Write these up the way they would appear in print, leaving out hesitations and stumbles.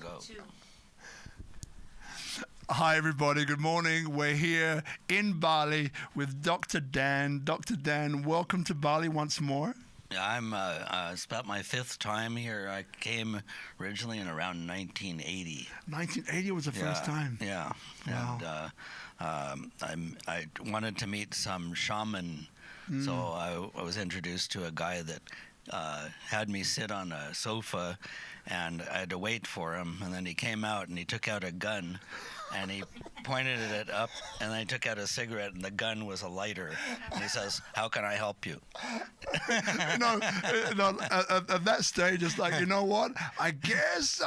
go. Hi, everybody. Good morning. We're here in Bali with Dr. Dan. Dr. Dan, welcome to Bali once more. I'm it's about my fifth time here. I came originally in around 1980. 1980 was the first time. Yeah. Wow. And I wanted to meet some shaman, so I was introduced to a guy that had me sit on a sofa, and I had to wait for him. And then he came out and he took out a gun. And he pointed it up, and then he took out a cigarette, and the gun was a lighter. And he says, "How can I help you?" At that stage, it's like, you know what? I guess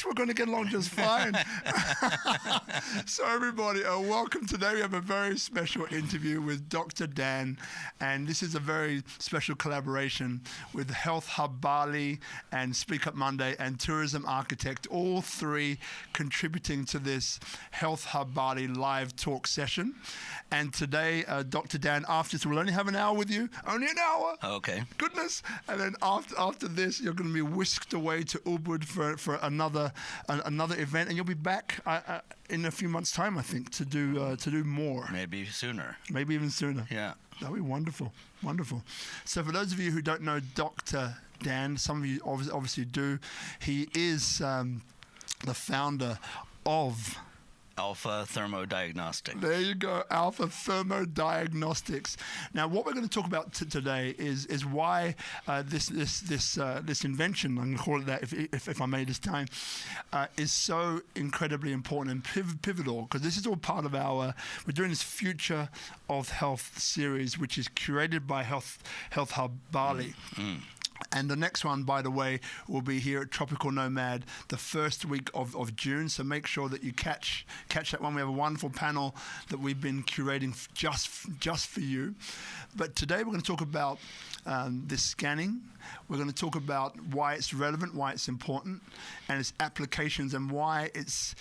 we're going to get along just fine. So everybody, welcome. Today we have a very special interview with Dr. Dan, and this is a very special collaboration with Health Hub Bali and SpeakuP Monday and Tourism Architect, all three contributing to this Health Hub Bali live talk session. And today, Dr. Dan, after this, we'll only have an hour with you. Only an hour. Okay. Goodness. And then after this, you're going to be whisked away to Ubud for another event, and you'll be back in a few months' time, I think, to do more. Maybe sooner. Maybe even sooner. Yeah. That'd be wonderful. Wonderful. So for those of you who don't know Dr. Dan, some of you obviously do, he is the founder of Alfa ThermoDiagnostics. There you go, Alfa ThermoDiagnostics. Now, what we're going to talk about today is why this invention, I'm going to call it that, if I may this time, is so incredibly important and pivotal, because this is all part of we're doing this Future of Health series, which is curated by Health Hub Bali. And the next one, by the way, will be here at Tropical Nomad the first week of June. So make sure that you catch that one. We have a wonderful panel that we've been curating just for you. But today we're going to talk about this scanning. We're going to talk about why it's relevant, why it's important, and its applications, and why it's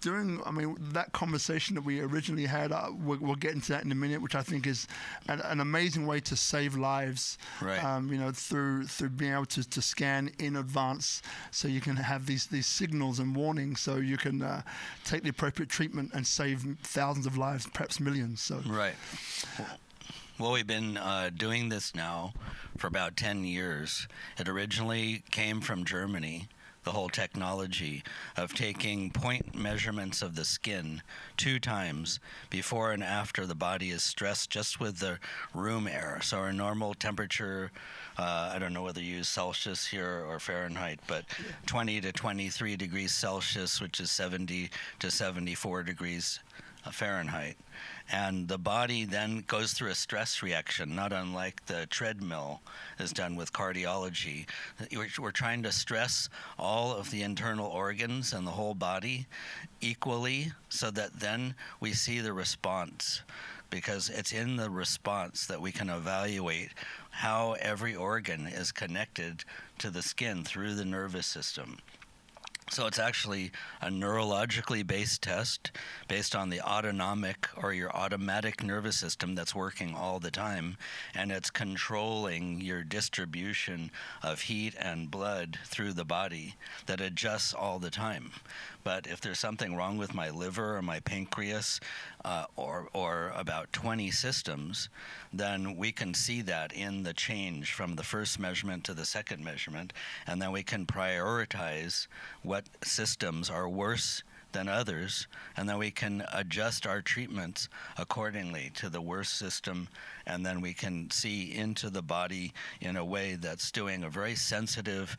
doing. I mean, that conversation that we originally had, we'll get into that in a minute, which I think is an amazing way to save lives. Right. Through being able to scan in advance, so you can have these signals and warnings, so you can take the appropriate treatment and save thousands of lives, perhaps millions. So right. Well, we've been doing this now for about 10 years. It originally came from Germany, the whole technology of taking point measurements of the skin 2 times before and after the body is stressed just with the room air. So our normal temperature, I don't know whether you use Celsius here or Fahrenheit, but 20 to 23 degrees Celsius, which is 70 to 74 degrees Fahrenheit. And the body then goes through a stress reaction, not unlike the treadmill is done with cardiology. We're trying to stress all of the internal organs and the whole body equally, so that then we see the response, because it's in the response that we can evaluate how every organ is connected to the skin through the nervous system. So it's actually a neurologically based test based on the autonomic, or your automatic nervous system that's working all the time, and it's controlling your distribution of heat and blood through the body that adjusts all the time. But if there's something wrong with my liver or my pancreas, or about 20 systems, then we can see that in the change from the first measurement to the second measurement, and then we can prioritize what systems are worse than others, and then we can adjust our treatments accordingly to the worst system, and then we can see into the body in a way that's doing a very sensitive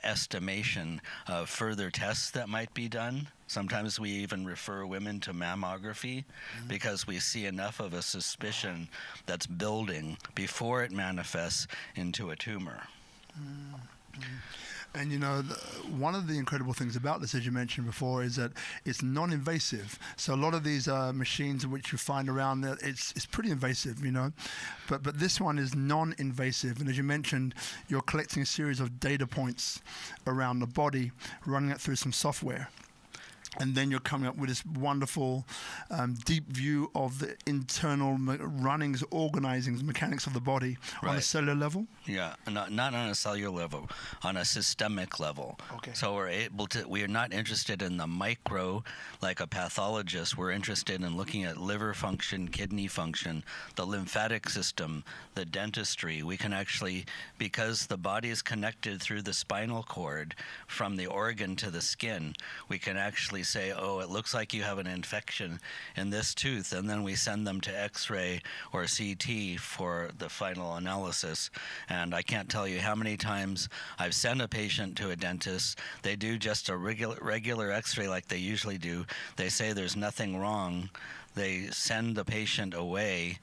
estimation of further tests that might be done. Sometimes we even refer women to mammography because we see enough of a suspicion that's building before it manifests into a tumor. And one of the incredible things about this, as you mentioned before, is that it's non-invasive. So a lot of these machines which you find around there, it's pretty invasive, But this one is non-invasive. And as you mentioned, you're collecting a series of data points around the body, running it through some software. And then you're coming up with this wonderful, deep view of the internal runnings, organizings, mechanics of the body on a cellular level. Yeah, not on a cellular level, on a systemic level. Okay. So we are not interested in the micro like a pathologist. We're interested in looking at liver function, kidney function, the lymphatic system, the dentistry. We can actually, because the body is connected through the spinal cord from the organ to the skin, we can actually say, oh, it looks like you have an infection in this tooth, and then we send them to X-ray or CT for the final analysis. And I can't tell you how many times I've sent a patient to a dentist. They do just a regular X-ray like they usually do. They say there's nothing wrong. They send the patient away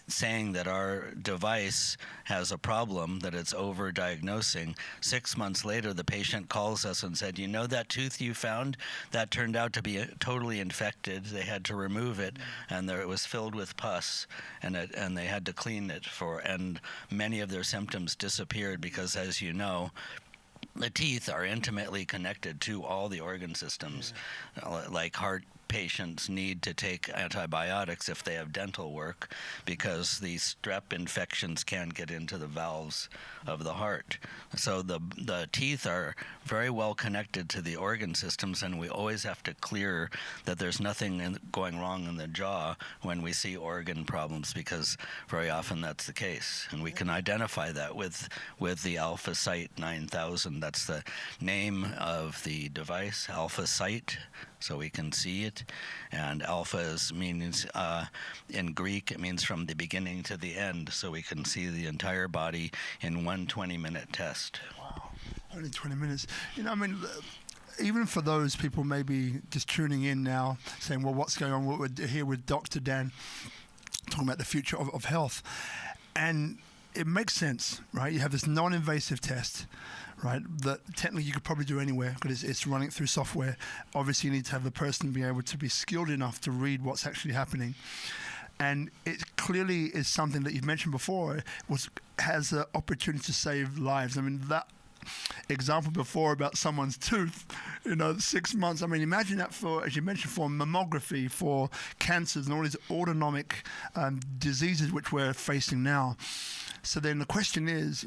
saying that our device has a problem, that it's over-diagnosing. 6 months later, the patient calls us and said, you know that tooth you found? That turned out to be totally infected. They had to remove it, and it was filled with pus, and they had to clean it and many of their symptoms disappeared because, as you know, the teeth are intimately connected to all the organ systems, like heart patients need to take antibiotics if they have dental work because the strep infections can get into the valves of the heart. So the teeth are very well connected to the organ systems, and we always have to clear that there's nothing going wrong in the jaw when we see organ problems, because very often that's the case. And we can identify that with the Alpha Sight 9000. That's the name of the device, Alpha Sight, so we can see it. And alpha means, in Greek, it means from the beginning to the end, so we can see the entire body in one 20-minute test. Wow, only 20 minutes. You know, I mean, even for those people maybe just tuning in now, saying, well, what's going on? We're here with Dr. Dan, talking about the future of health. And it makes sense, right? You have this non-invasive test, right, that technically you could probably do anywhere because it's running through software. Obviously, you need to have the person be able to be skilled enough to read what's actually happening. And it clearly is something that you've mentioned before, has the opportunity to save lives. I mean, that example before about someone's tooth, 6 months. I mean, imagine that for, as you mentioned, for mammography, for cancers and all these autonomic diseases which we're facing now. So then the question is,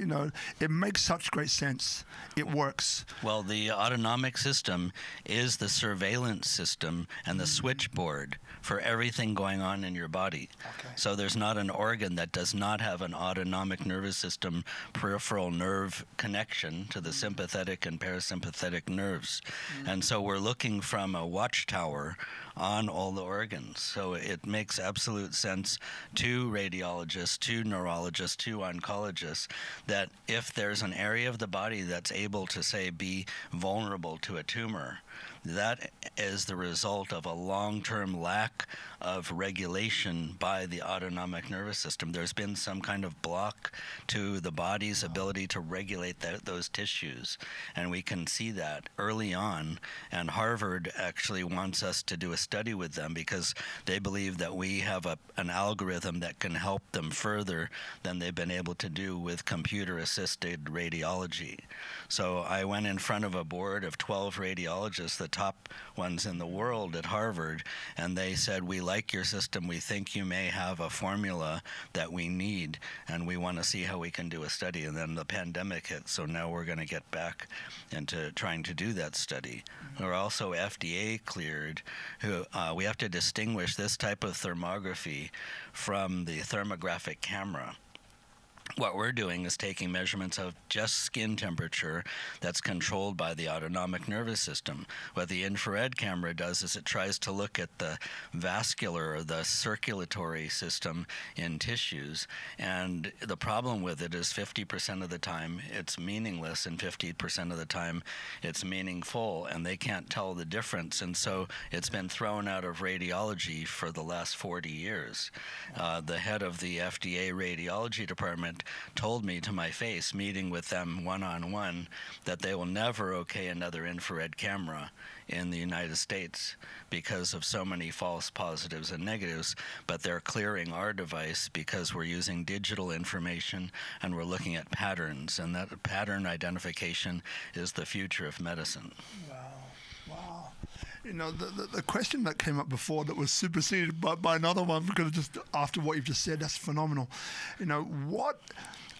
it makes such great sense. It works. Well, the autonomic system is the surveillance system and the switchboard for everything going on in your body. Okay. So there's not an organ that does not have an autonomic nervous system peripheral nerve connection to the sympathetic and parasympathetic nerves. And so we're looking from a watchtower on all the organs. So it makes absolute sense to radiologists, to neurologists, to oncologists, that if there's an area of the body that's able to, say, be vulnerable to a tumor, that is the result of a long-term lack of regulation by the autonomic nervous system. There's been some kind of block to the body's ability to regulate those tissues, and we can see that early on. And Harvard actually wants us to do a study with them because they believe that we have an algorithm that can help them further than they've been able to do with computer-assisted radiology. So I went in front of a board of 12 radiologists, the top ones in the world at Harvard, and they said, we like your system. We think you may have a formula that we need, and we want to see how we can do a study. And then the pandemic hit, so now we're going to get back into trying to do that study. We're also FDA cleared. We have to distinguish this type of thermography from the thermographic camera. What we're doing is taking measurements of just skin temperature that's controlled by the autonomic nervous system. What the infrared camera does is it tries to look at the vascular or the circulatory system in tissues, and the problem with it is 50% of the time it's meaningless and 50% of the time it's meaningful, and they can't tell the difference, and so it's been thrown out of radiology for the last 40 years. The head of the FDA radiology department told me to my face, meeting with them one-on-one, that they will never okay another infrared camera in the United States because of so many false positives and negatives, but they're clearing our device because we're using digital information and we're looking at patterns, and that pattern identification is the future of medicine. Wow. Wow. The question that came up before that was superseded by another one, because just after what you've just said, that's phenomenal. What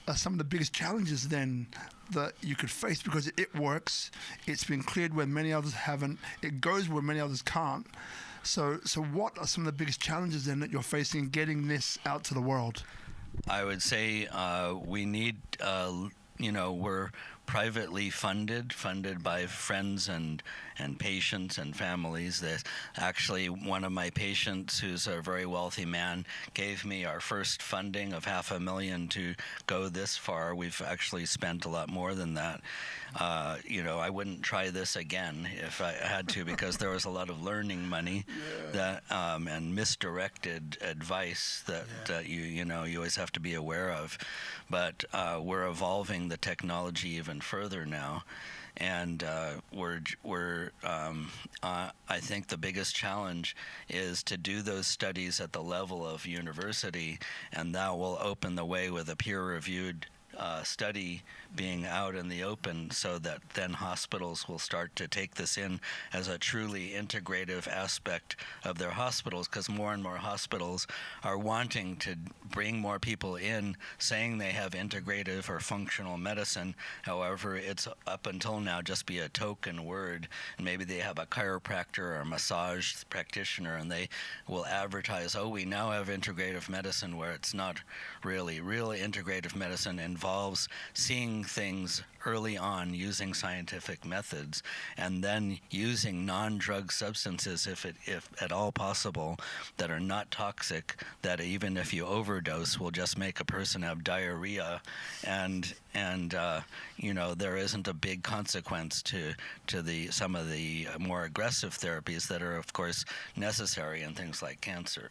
are some of the biggest challenges then that you could face? Because it works, it's been cleared where many others haven't, it goes where many others can't. So what are some of the biggest challenges then that you're facing in getting this out to the world? I would say we need, we're privately funded by friends and patients and families. That actually, one of my patients, who's a very wealthy man, gave me our first funding of $500,000 to go this far. We've actually spent a lot more than that. I wouldn't try this again if I had to, because there was a lot of learning money that and misdirected advice that you always have to be aware of. But we're evolving the technology even further now. And I think the biggest challenge is to do those studies at the level of university, and that will open the way with a peer-reviewed study being out in the open, so that then hospitals will start to take this in as a truly integrative aspect of their hospitals, because more and more hospitals are wanting to bring more people in, saying they have integrative or functional medicine. However, it's up until now just be a token word, and maybe they have a chiropractor or a massage practitioner, and they will advertise, oh, we now have integrative medicine, where it's not really. Real integrative medicine involves seeing things early on using scientific methods, and then using non-drug substances, if at all possible, that are not toxic, that even if you overdose will just make a person have diarrhea, and there isn't a big consequence to some of the more aggressive therapies that are, of course, necessary in things like cancer.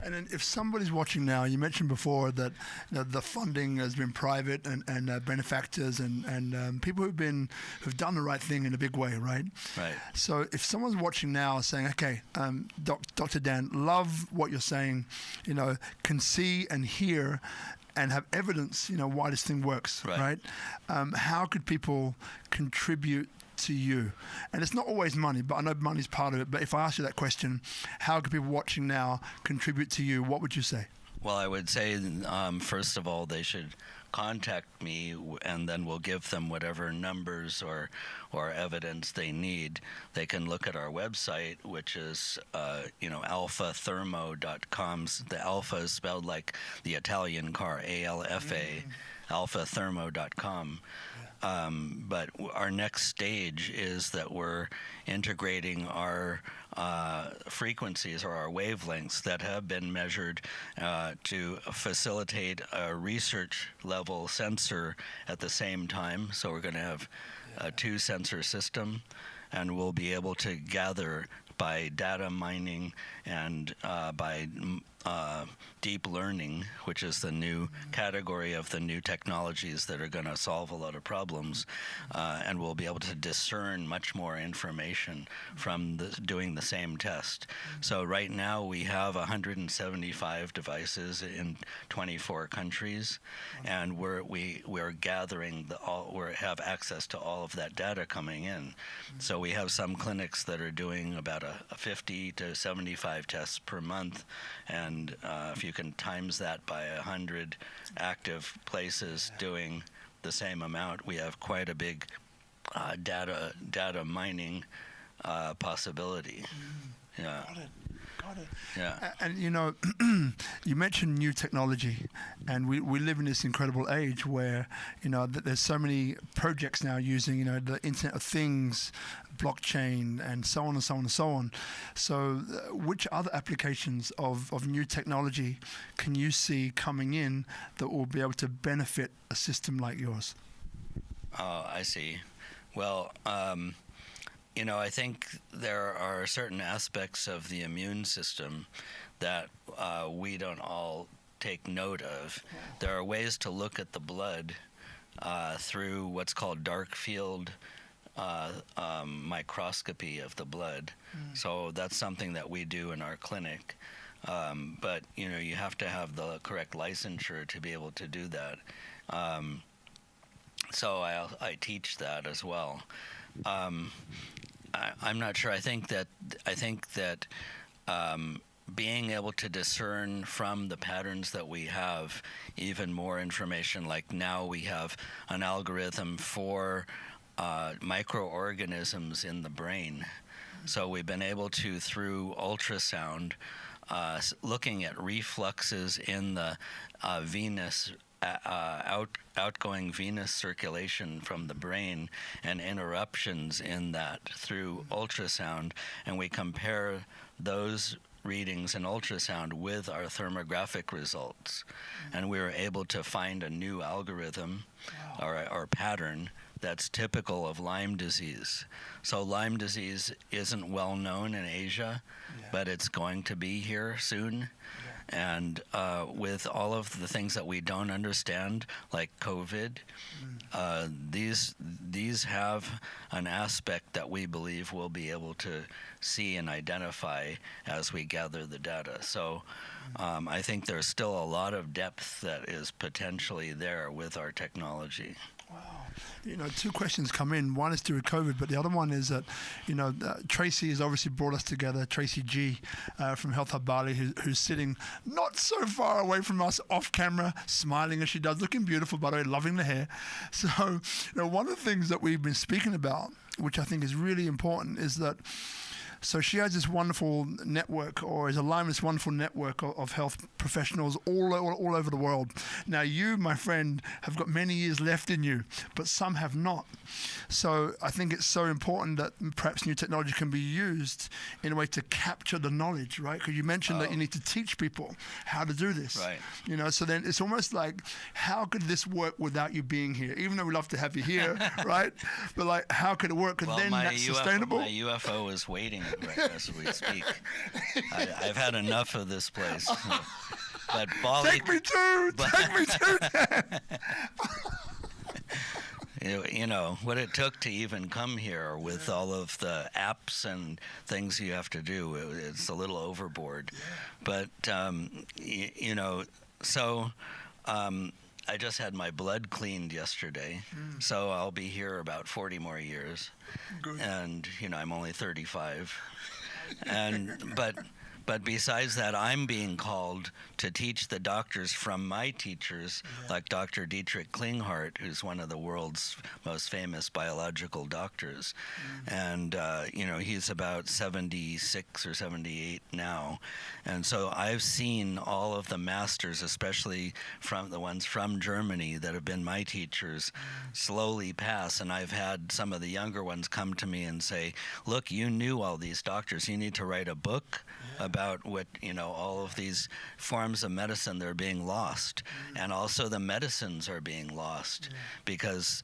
And then if somebody's watching now, you mentioned before that the funding has been private and benefactors and people who've done the right thing in a big way, right? Right. So if someone's watching now saying, okay, Dr. Dan, love what you're saying, can see and hear and have evidence, why this thing works, right? How could people contribute to you? And it's not always money, but I know money's part of it. But if I ask you that question, how can people watching now contribute to you? What would you say? Well, I would say, first of all, they should contact me, and then we'll give them whatever numbers or evidence they need. They can look at our website, which is alphathermo.com. The alpha is spelled like the Italian car, ALFA, alphathermo.com. But our next stage is that we're integrating our frequencies, or our wavelengths, that have been measured to facilitate a research level sensor at the same time. So we're going to have a 2-sensor system, and we'll be able to gather by data mining and by deep learning, which is the new category of the new technologies that are going to solve a lot of problems, and we'll be able to discern much more information from doing the same test. So right now we have 175 devices in 24 countries, and we're gathering we have access to all of that data coming in. So we have some clinics that are doing about a 50 to 75 tests per month, and if you can times that by 100 active places doing the same amount, we have quite a big data mining possibility. Yeah. Got it. Yeah. And you mentioned new technology, and we live in this incredible age where there's so many projects now using the Internet of Things, blockchain, and so on and so on and so on. So which other applications of new technology can you see coming in that will be able to benefit a system like yours? Oh, I see. Well, I think there are certain aspects of the immune system that we don't all take note of. There are ways to look at the blood through what's called dark field microscopy of the blood. So that's something that we do in our clinic. But, you have to have the correct licensure to be able to do that. So I teach that as well. I'm not sure. I think that being able to discern from the patterns that we have even more information, like now we have an algorithm for microorganisms in the brain. So we've been able to, through ultrasound, looking at refluxes in the venous outgoing venous circulation from the brain and interruptions in that through ultrasound, and we compare those readings in ultrasound with our thermographic results, and we were able to find a new algorithm or pattern that's typical of Lyme disease. So Lyme disease isn't well known in Asia, but it's going to be here soon. And with all of the things that we don't understand, like COVID, these have an aspect that we believe we'll be able to see and identify as we gather the data. So I think there's still a lot of depth that is potentially there with our technology. Wow. You know, two questions come in. One is to do with COVID, but the other one is that, you know, Tracy has obviously brought us together, Tracy G from Hub Bali, who's sitting not so far away from us off camera, smiling as she does, looking beautiful, by the way, loving the hair. So, you know, one of the things that we've been speaking about, which I think is really important, is that so she has this wonderful network, or is aligned with this wonderful network of health professionals all over the world. Now, you, my friend, have got many years left in you, but some have not. So I think it's so important that perhaps new technology can be used in a way to capture the knowledge, right? Because you mentioned that you need to teach people how to do this. Right. You know, so then it's almost like, how could this work without you being here? Even though we love to have you here, right? But like, how could it work? Well, then that's sustainable. My UFO is waiting right as we speak. I've had enough of this place. But Bali, take me to that. You know what it took to even come here with all of the apps and things you have to do. It's a little overboard, but you know. So I just had my blood cleaned yesterday, so I'll be here about 40 more years. Good. And you know, I'm only 35, and but besides that, I'm being called to teach the doctors from my teachers, like Dr. Dietrich Klinghardt, who's one of the world's most famous biological doctors. And, you know, he's about 76 or 78 now. And so I've seen all of the masters, especially from the ones from Germany that have been my teachers, slowly pass. And I've had some of the younger ones come to me and say, look, you knew all these doctors. You need to write a book about what, you know, all of these forms of medicine that are being lost. And also the medicines are being lost because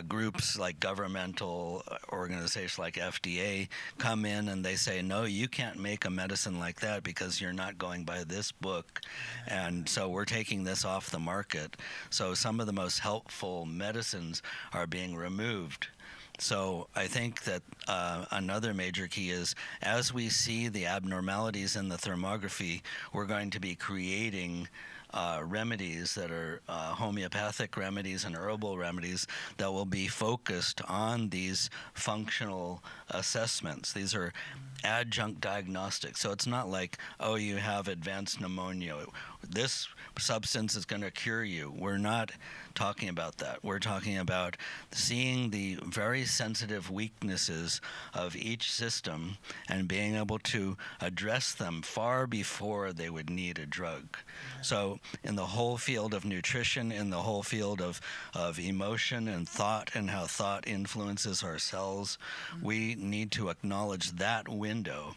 groups like governmental organizations like FDA come in and they say, no, you can't make a medicine like that because you're not going by this book. And so we're taking this off the market. So some of the most helpful medicines are being removed. So I think that another major key is, as we see the abnormalities in the thermography, we're going to be creating remedies that are homeopathic remedies and herbal remedies that will be focused on these functional assessments. These are adjunct diagnostics. So it's not like, oh, you have advanced pneumonia, this substance is going to cure you. We're not talking about that. We're talking about seeing the very sensitive weaknesses of each system and being able to address them far before they would need a drug. So in the whole field of nutrition, in the whole field of emotion and thought and how thought influences our cells, we need to acknowledge that window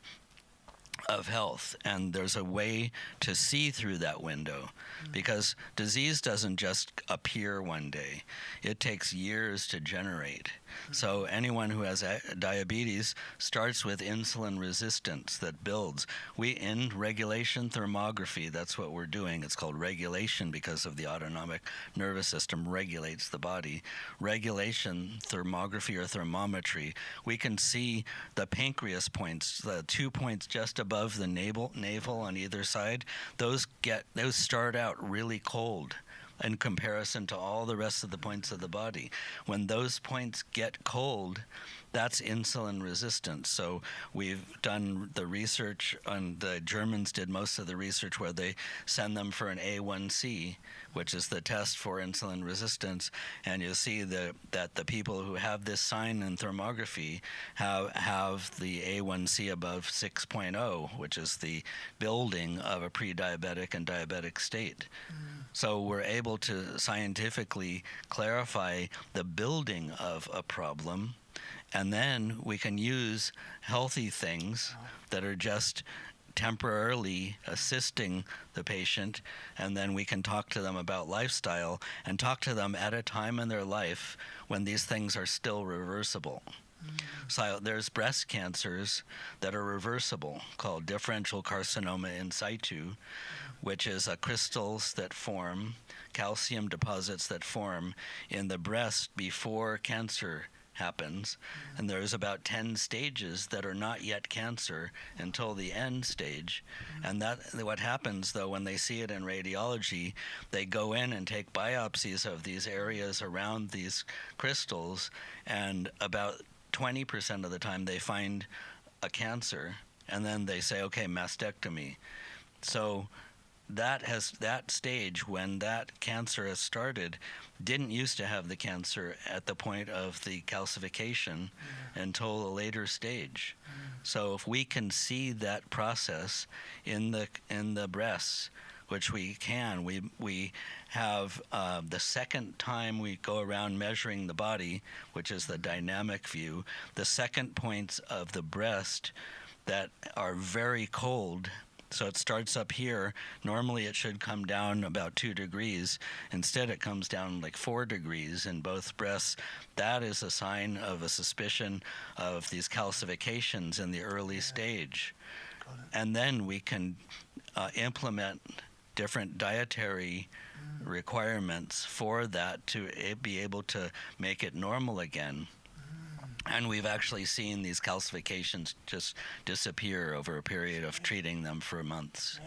of health, and there's a way to see through that window, because disease doesn't just appear one day. It takes years to generate. So anyone who has diabetes starts with insulin resistance that builds. In regulation thermography, that's what we're doing. It's called regulation because of the autonomic nervous system regulates the body. Regulation thermography or thermometry, we can see the pancreas points, the 2 points just above the navel on either side. Those start out really cold in comparison to all the rest of the points of the body. When those points get cold, that's insulin resistance. So we've done the research, and the Germans did most of the research where they send them for an A1C, which is the test for insulin resistance, and you'll see that the people who have this sign in thermography have the A1C above 6.0, which is the building of a pre-diabetic and diabetic state. So we're able to scientifically clarify the building of a problem, and then we can use healthy things that are just temporarily assisting the patient, and then we can talk to them about lifestyle and talk to them at a time in their life when these things are still reversible. So there's breast cancers that are reversible, called differential carcinoma in situ, which is crystals that form, calcium deposits that form in the breast before cancer happens, and there's about 10 stages that are not yet cancer until the end stage. And that what happens, though, when they see it in radiology, they go in and take biopsies of these areas around these crystals, and about 20% of the time they find a cancer, and then they say, okay, mastectomy. So that stage when that cancer has started didn't used to have the cancer at the point of the calcification until a later stage. So if we can see that process in the breasts, which we can, we have the second time we go around measuring the body, which is the dynamic view, the second points of the breast that are very cold. So it starts up here. Normally it should come down about 2 degrees. Instead it comes down like 4 degrees in both breasts. That is a sign of a suspicion of these calcifications in the early stage. And then we can implement different dietary requirements for that to be able to make it normal again. And we've actually seen these calcifications just disappear over a period of treating them for months.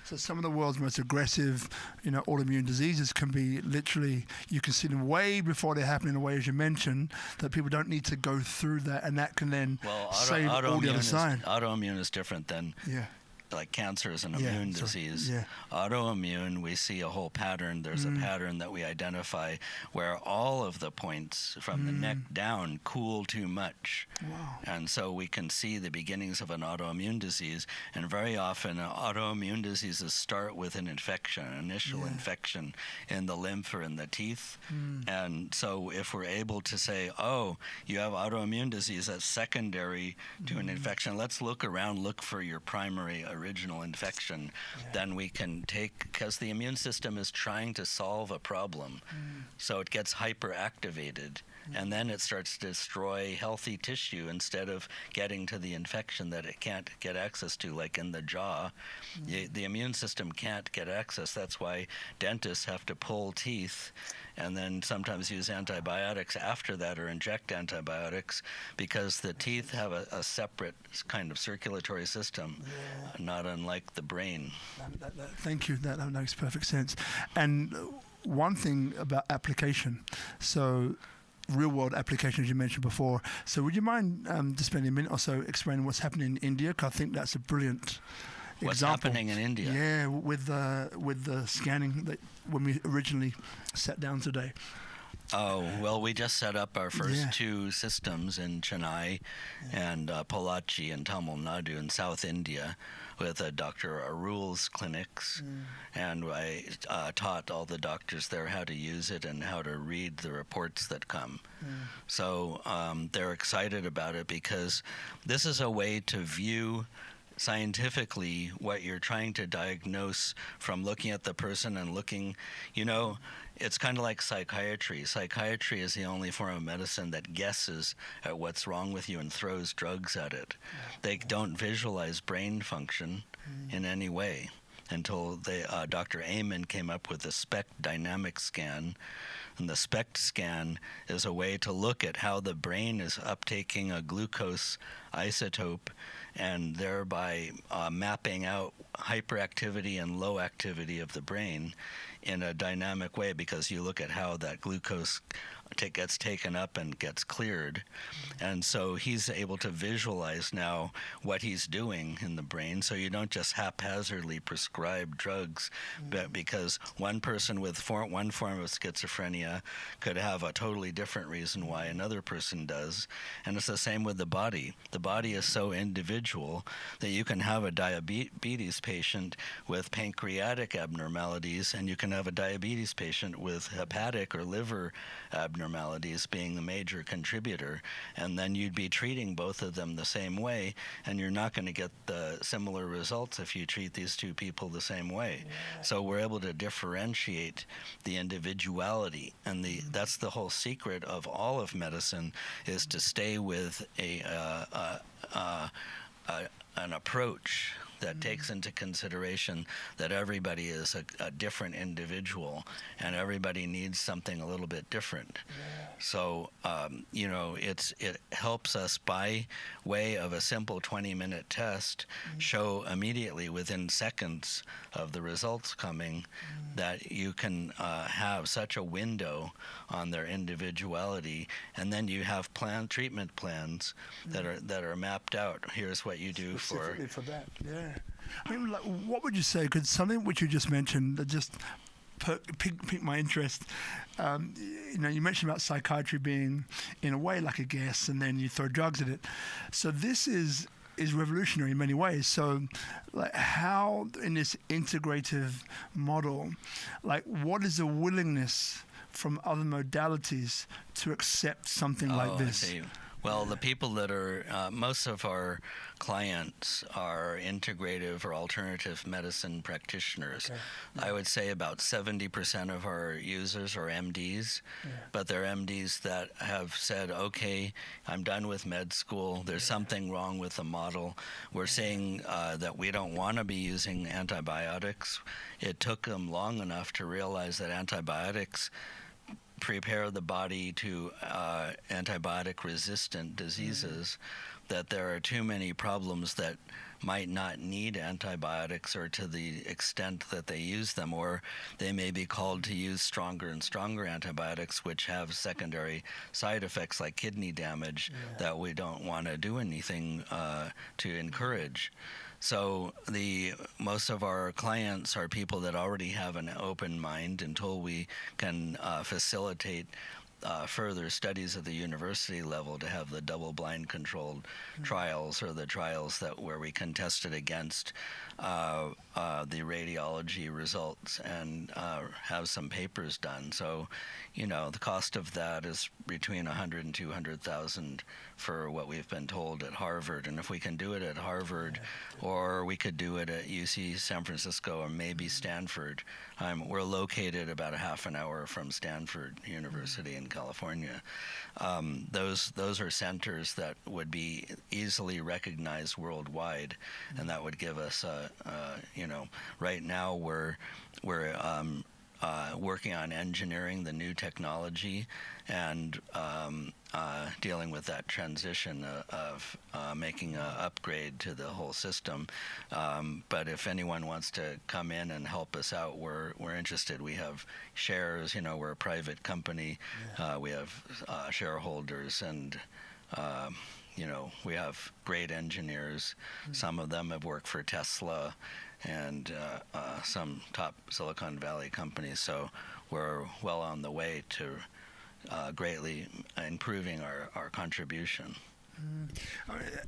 So some of the world's most aggressive, autoimmune diseases can be literally, you can see them way before they happen in a way, as you mentioned, that people don't need to go through that, and that can then save all the other signs. Autoimmune is different than like cancer is an immune disease. Autoimmune, we see a whole pattern. There's a pattern that we identify where all of the points from the neck down cool too much. And so we can see the beginnings of an autoimmune disease. And very often autoimmune diseases start with an infection, an initial infection in the lymph or in the teeth. And so if we're able to say, oh, you have autoimmune disease that's secondary to an infection, let's look around, look for your primary original infection, then we can take, because the immune system is trying to solve a problem, so it gets hyperactivated, and then it starts to destroy healthy tissue instead of getting to the infection that it can't get access to, like in the jaw. The immune system can't get access. That's why dentists have to pull teeth and then sometimes use antibiotics after that, or inject antibiotics, because the teeth have a separate kind of circulatory system, not unlike the brain. Thank you. That makes perfect sense. And one thing about application, so real-world application, as you mentioned before. So would you mind just spending a minute or so explaining what's happening in India? Because I think that's a brilliant What's example. happening in India? Yeah, with the scanning that when we originally sat down today. Oh, well, we just set up our first 2 systems in Chennai and Pollachi and Tamil Nadu in South India with Dr. Arul's clinics. And I taught all the doctors there how to use it and how to read the reports that come. So they're excited about it because this is a way to view scientifically what you're trying to diagnose from looking at the person and looking, it's kind of like psychiatry. Psychiatry is the only form of medicine that guesses at what's wrong with you and throws drugs at it. They don't visualize brain function in any way until Dr. Amen came up with the SPECT dynamic scan. And the SPECT scan is a way to look at how the brain is uptaking a glucose isotope and thereby mapping out hyperactivity and low activity of the brain in a dynamic way, because you look at how that glucose gets taken up and gets cleared. And so he's able to visualize now what he's doing in the brain, so you don't just haphazardly prescribe drugs, but because one person with one form of schizophrenia could have a totally different reason why another person does. And it's the same with the body. The body is so individual that you can have a diabetes patient with pancreatic abnormalities, and you can have a diabetes patient with hepatic or liver abnormalities being the major contributor, and then you'd be treating both of them the same way, and you're not going to get the similar results if you treat these two people the same way. So we're able to differentiate the individuality, and that's the whole secret of all of medicine, is to stay with an approach that takes into consideration that everybody is a different individual, and everybody needs something a little bit different. So, it helps us by way of a simple 20-minute test show immediately within seconds of the results coming that you can have such a window on their individuality, and then you have treatment plans that are mapped out. Here's what you do for that. Yeah. I mean, like, what would you say? Because something which you just mentioned that just piqued my interest. You mentioned about psychiatry being, in a way, like a gas, and then you throw drugs at it. So this is revolutionary in many ways. So, like, how in this integrative model, like, what is the willingness from other modalities to accept something like this? I see. Well, the people that are, most of our clients are integrative or alternative medicine practitioners. Okay. I would say about 70% of our users are MDs, but they're MDs that have said, okay, I'm done with med school. There's something wrong with the model. We're saying that we don't want to be using antibiotics. It took them long enough to realize that antibiotics prepare the body to antibiotic-resistant diseases, that there are too many problems that might not need antibiotics, or to the extent that they use them, or they may be called to use stronger and stronger antibiotics, which have secondary side effects like kidney damage that we don't want to do anything to encourage. So most of our clients are people that already have an open mind until we can facilitate further studies at the university level to have the double-blind controlled trials, or the trials where we can test it against the radiology results and have some papers done. So, the cost of that is between $100,000 and $200,000 for what we've been told at Harvard. And if we can do it at Harvard, or we could do it at UC San Francisco, or maybe Stanford. We're located about a half an hour from Stanford University in California. Those are centers that would be easily recognized worldwide, and that would give us right now we're working on engineering the new technology and dealing with that transition of making an upgrade to the whole system. But if anyone wants to come in and help us out, we're interested. We have shares. We're a private company. We have shareholders, and we have great engineers. Some of them have worked for Tesla and some top Silicon Valley companies. So we're well on the way to greatly improving our contribution.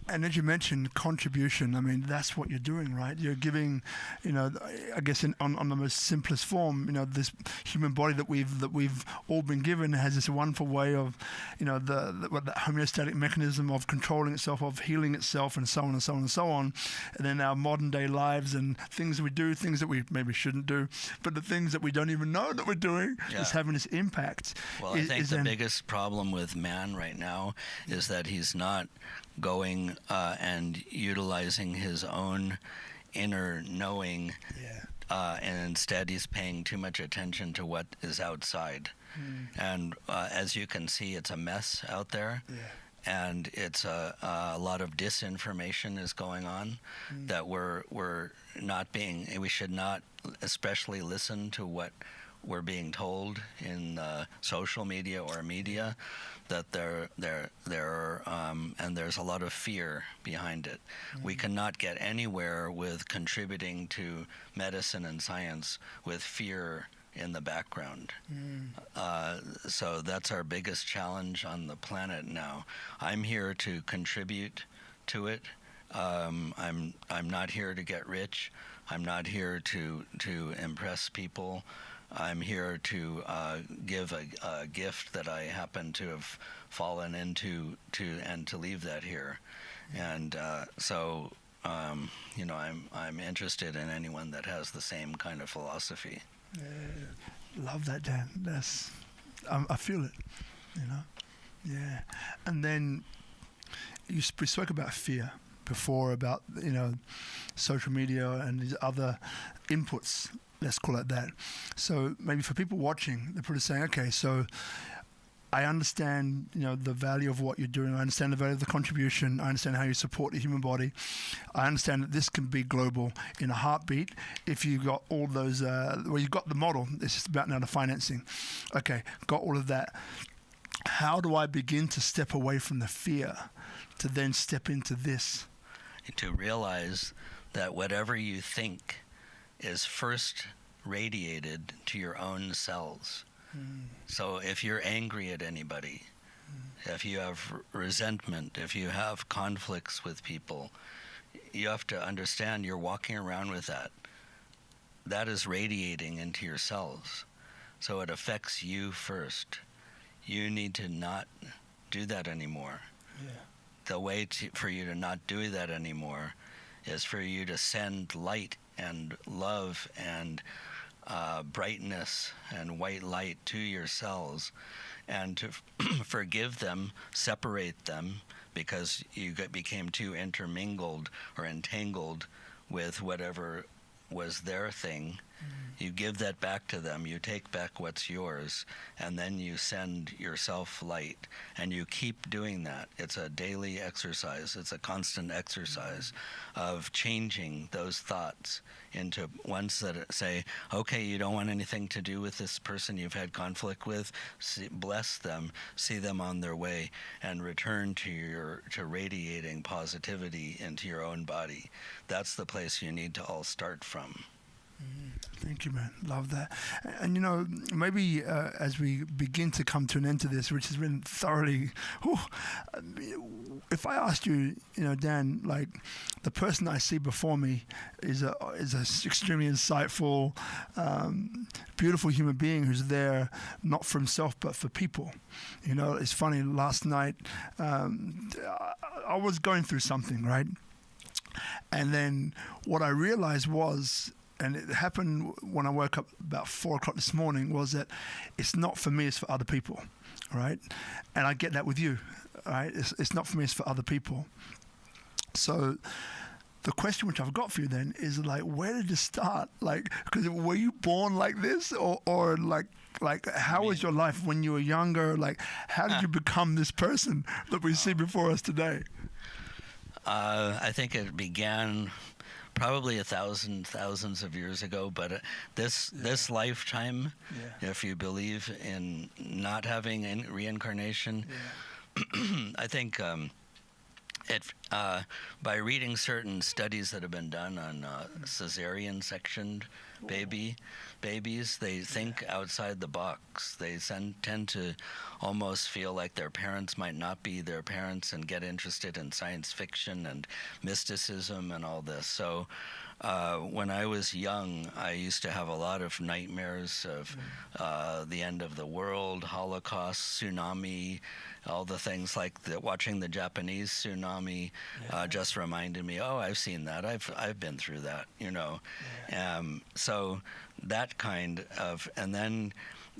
And as you mentioned, contribution, I mean, that's what you're doing, right? You're giving, I guess on the most simplest form, this human body that we've all been given has this wonderful way of, the homeostatic mechanism of controlling itself, of healing itself, and so on and so on and so on. And then our modern day lives and things we do, things that we maybe shouldn't do, but the things that we don't even know that we're doing is having this impact. Well, I think the biggest problem with man right now is that he's not going and utilizing his own inner knowing, and instead he's paying too much attention to what is outside. And as you can see, it's a mess out there. and it's a lot of disinformation is going on that we're not being. We should not especially listen to what we're being told in social media or media, that and there's a lot of fear behind it. We cannot get anywhere with contributing to medicine and science with fear in the background. So that's our biggest challenge on the planet now. I'm here to contribute to it. I'm not here to get rich. I'm not here to impress people. I'm here to give a gift that I happen to have fallen into and to leave that here. And so I'm interested in anyone that has the same kind of philosophy. Love that, Dan. I feel it, Yeah. And then we spoke about fear before, about social media and these other inputs. Let's call it that. So maybe for people watching, they're probably saying, okay, so I understand, the value of what you're doing. I understand the value of the contribution. I understand how you support the human body. I understand that this can be global in a heartbeat if you've got all those, you've got the model. It's just about now the financing. Okay, got all of that. How do I begin to step away from the fear to then step into this? To realize that whatever you think is first radiated to your own cells. So if you're angry at anybody, if you have resentment, if you have conflicts with people, you have to understand you're walking around with that. That is radiating into your cells. So it affects you first. You need to not do that anymore. The way for you to not do that anymore is for you to send light and love and brightness and white light to your cells, and to forgive them, separate them, because you became too intermingled or entangled with whatever was their thing. You give that back to them, you take back what's yours, and then you send yourself light, and you keep doing that. It's a daily exercise. It's a constant exercise of changing those thoughts into ones that say, okay, you don't want anything to do with this person you've had conflict with. Bless them, see them on their way, and return to radiating positivity into your own body. That's the place you need to all start from. Thank you, man. Love that. And, maybe as we begin to come to an end to this, which has been thoroughly... if I asked you, Dan, like, the person I see before me is a extremely insightful, beautiful human being who's there not for himself but for people. It's funny, last night I was going through something, right? And then what I realized was, and it happened when I woke up about 4 o'clock this morning, was that it's not for me, it's for other people, right? And I get that with you, right? It's not for me, it's for other people. So the question which I've got for you then is, like, where did it start? Like, because were you born like this, or like how was your life when you were younger? Like, how did you become this person that we see before us today? I think it began probably thousands of years ago, but this lifetime, if you believe in not having reincarnation, I think by reading certain studies that have been done on cesarean sectioned babies, they think outside the box. They tend to almost feel like their parents might not be their parents, and get interested in science fiction and mysticism and all this. So when I was young, I used to have a lot of nightmares of the end of the world, Holocaust, tsunami, all the things like that. Watching the Japanese tsunami just reminded me, oh, I've seen that. I've been through that, So that kind of, and then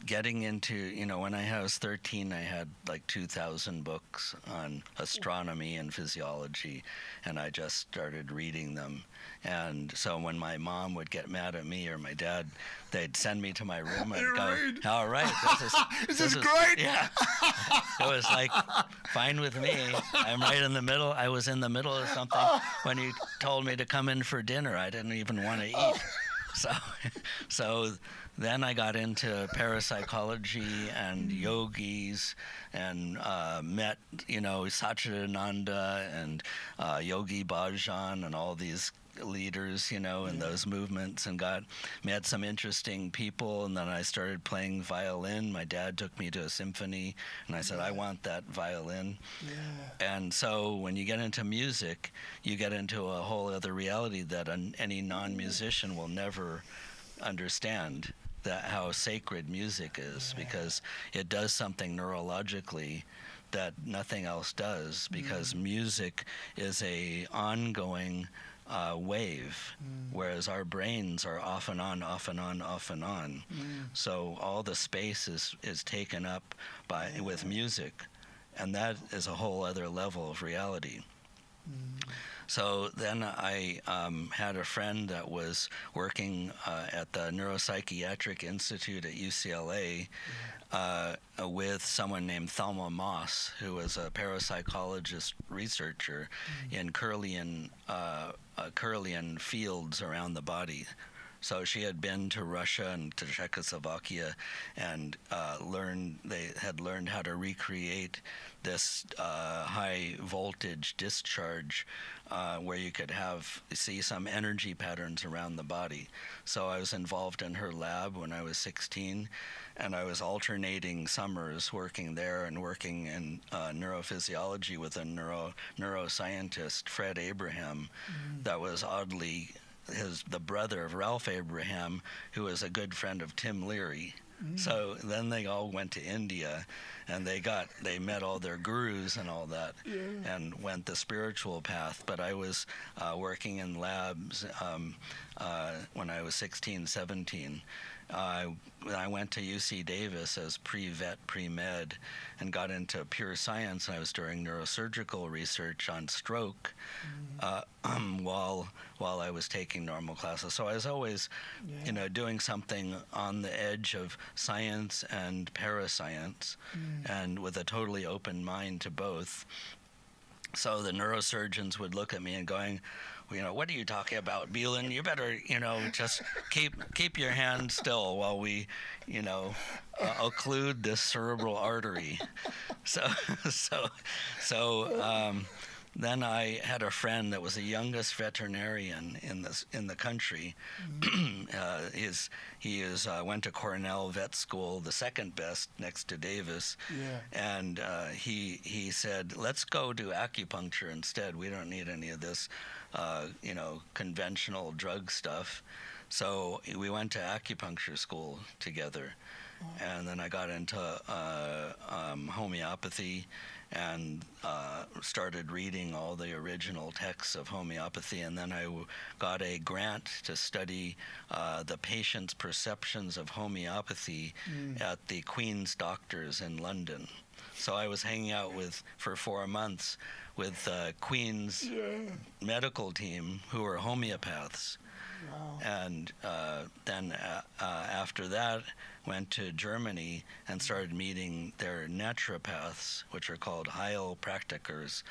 getting into, when I was 13, I had like 2,000 books on astronomy and physiology, and I just started reading them. And so when my mom would get mad at me or my dad, they'd send me to my room and go, all right, this is great. Yeah. It was like, fine with me. I'm right in the middle. I was in the middle of something when he told me to come in for dinner. I didn't even want to eat. So then I got into parapsychology and yogis and met, Satchidananda and Yogi Bhajan and all these leaders, in those movements, and met some interesting people. And then I started playing violin. My dad took me to a symphony, and I said, I want that violin. Yeah. And so when you get into music, you get into a whole other reality that any non-musician will never understand, that how sacred music is, because it does something neurologically that nothing else does, because music is a ongoing wave, whereas our brains are off and on, off and on, off and on. So all the space is taken up with music, and that is a whole other level of reality. So then I had a friend that was working at the Neuropsychiatric Institute at UCLA with someone named Thelma Moss, who was a parapsychologist researcher in Kirlian fields around the body. So she had been to Russia and to Czechoslovakia and they had learned how to recreate this high voltage discharge where you could see some energy patterns around the body. So I was involved in her lab when I was 16, and I was alternating summers working there and working in neurophysiology with a neuroscientist, Fred Abraham, that was oddly the brother of Ralph Abraham, who was a good friend of Tim Leary. So then they all went to India, and they met all their gurus and all that, and went the spiritual path. But I was working in labs when I was 16, 17. I went to UC Davis as pre-vet, pre-med, and got into pure science. And I was doing neurosurgical research on stroke while I was taking normal classes. So I was always, doing something on the edge of science and parascience, and with a totally open mind to both. So the neurosurgeons would look at me and going, what are you talking about, Beilin? You better, just keep your hand still while we, occlude this cerebral artery. Then I had a friend that was the youngest veterinarian in the country. He went to Cornell Vet School, the second best next to Davis. And he said, let's go do acupuncture instead. We don't need any of this conventional drug stuff. So we went to acupuncture school together. And then I got into homeopathy and started reading all the original texts of homeopathy. And then I got a grant to study the patient's perceptions of homeopathy at the Queen's Doctors in London. So I was hanging out for 4 months with Queen's medical team, who were homeopaths. Wow. And then after that, went to Germany and started meeting their naturopaths, which are called Heilpraktikers,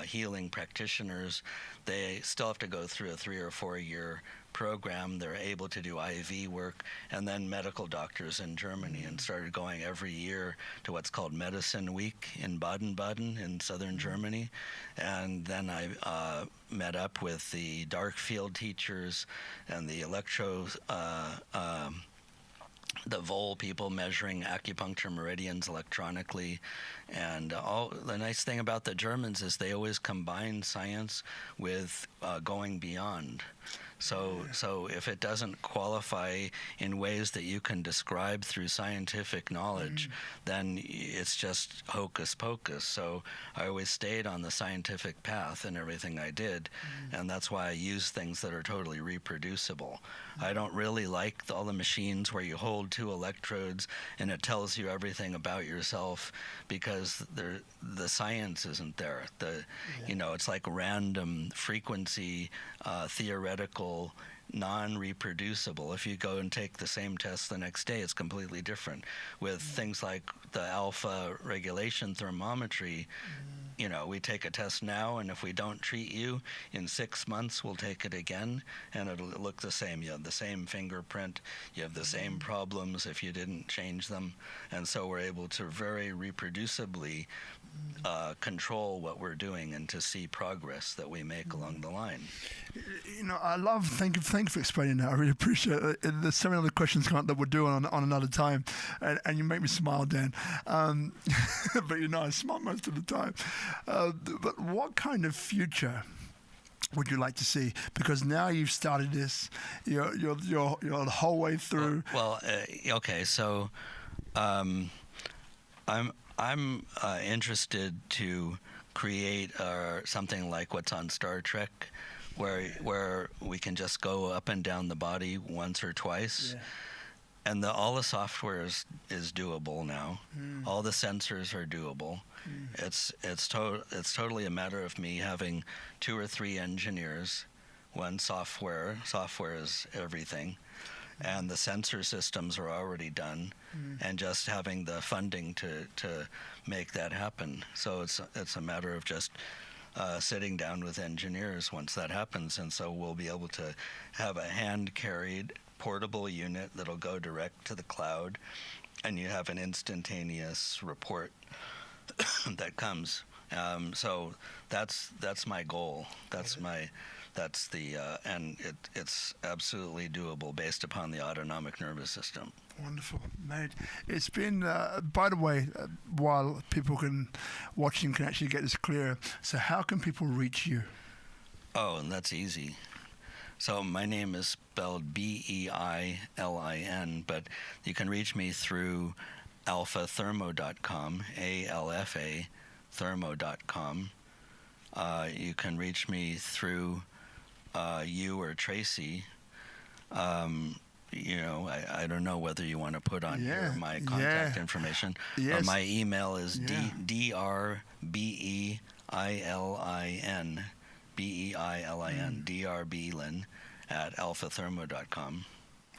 healing practitioners. They still have to go through a 3 or 4 year program. They're able to do IV work, and then medical doctors in Germany, and started going every year to what's called Medicine Week in Baden-Baden in southern Germany. And then I met up with the dark field teachers and the the Vol people measuring acupuncture meridians electronically. And the nice thing about the Germans is they always combine science with going beyond. So if it doesn't qualify in ways that you can describe through scientific knowledge, then it's just hocus pocus. So I always stayed on the scientific path in everything I did, and that's why I use things that are totally reproducible. I don't really like all the machines where you hold 2 electrodes and it tells you everything about yourself, because the science isn't there. It's like random frequency, theoretical, non-reproducible. If you go and take the same test the next day, it's completely different. With things like the alpha regulation thermometry, we take a test now, and if we don't treat you, in 6 months we'll take it again, and it'll look the same. You have the same fingerprint, you have the same problems if you didn't change them, and so we're able to very reproducibly control what we're doing and to see progress that we make along the line. Thank you for explaining that. I really appreciate it. There's so many other questions that we'll do on another time, and you make me smile, Dan. But I smile most of the time. But what kind of future would you like to see? Because now you've started this, you're the whole way through. Okay. So, I'm interested to create something like what's on Star Trek, where we can just go up and down the body once or twice. Yeah. And all the software is doable now. All the sensors are doable. It's totally a matter of me having 2 or 3 engineers, one software. Software is everything, and the sensor systems are already done, and just having the funding to make that happen. So it's a matter of just sitting down with engineers once that happens, and so we'll be able to have a hand-carried portable unit that'll go direct to the cloud, and you have an instantaneous report that comes. So that's my goal. And it's absolutely doable based upon the autonomic nervous system. Wonderful, mate. It's been, by the way, while people watching can actually get this clearer, so how can people reach you? Oh, and that's easy. So my name is spelled Beilin, but you can reach me through alphathermo.com, ALFA thermo.com. You can reach me through you or Tracy. I don't know whether you want to put on here my contact information. Yes. My email is DRBEILIN, DRBEILIN at alphathermo.com.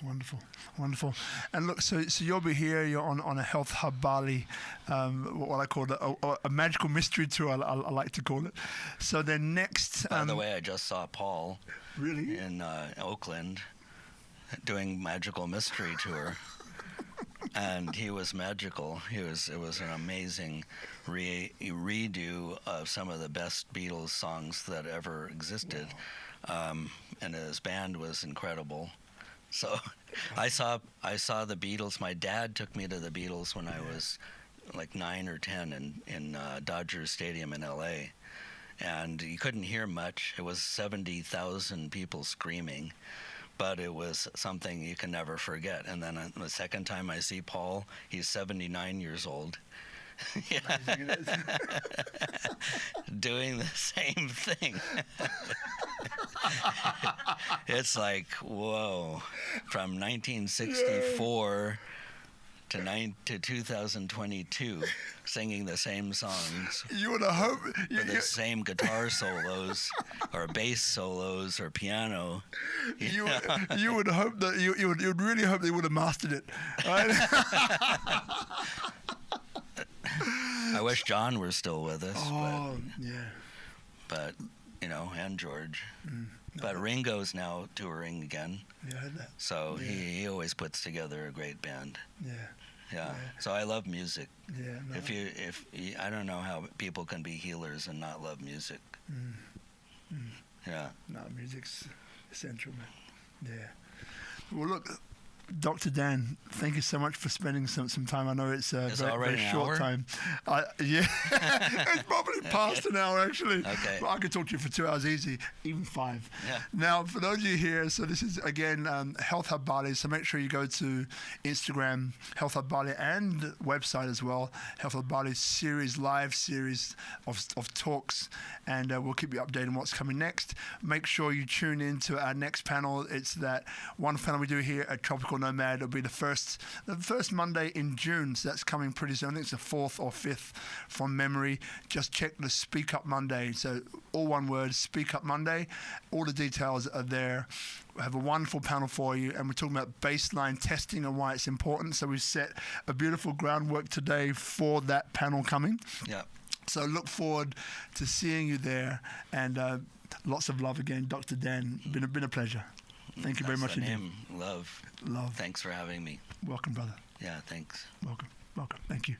Wonderful. And look, so you'll be here. You're on a Health Hub Bali, what I call a magical mystery tour. I like to call it. So then next. By the way, I just saw Paul. Really? In Oakland, doing magical mystery tour, and he was magical. It was an amazing redo of some of the best Beatles songs that ever existed. Wow. And his band was incredible. So I saw the Beatles. My dad took me to the Beatles when I was like 9 or 10 in Dodger Stadium in L.A. And you couldn't hear much. It was 70,000 people screaming, but it was something you can never forget. And then the second time I see Paul, he's 79 years old. Doing the same thing. It's like, whoa, from 1964 to 2022, singing the same songs. You would have hoped the same guitar solos, or bass solos, or piano. You would hope that you would really hope they would have mastered it, right? I wish John were still with us. Oh, yeah. But and George. But Ringo's now touring again. Yeah, I heard that. So he always puts together a great band. Yeah. So I love music. Yeah. No. I don't know how people can be healers and not love music. Yeah. No, music's essential, man. Yeah. Well, look, Dr. Dan, thank you so much for spending some time. I know it's a very short hour? time. Yeah, it's probably past an hour, actually. Okay. Well, I could talk to you for 2 hours easy, even 5. Yeah. Now, for those of you here, so this is, again, Health Hub Bali. So make sure you go to Instagram, Health Hub Bali, and website as well, Health Hub Bali live series of talks. And we'll keep you updated on what's coming next. Make sure you tune in to our next panel. It's that one panel we do here at Tropical Nomad. It'll be the first Monday in June, so that's coming pretty soon. I think it's the 4th or 5th from memory. Just check the SpeakuP Monday. So all one word, SpeakuP Monday. All the details are there. We have a wonderful panel for you, and we're talking about baseline testing and why it's important. So we've set a beautiful groundwork today for that panel coming. Yeah. So look forward to seeing you there, and lots of love again, Dr. Dan. Been a pleasure. Thank you very much That's the indeed. name. Love. Love. Thanks for having me. Welcome, brother. Yeah, thanks. Welcome. Thank you.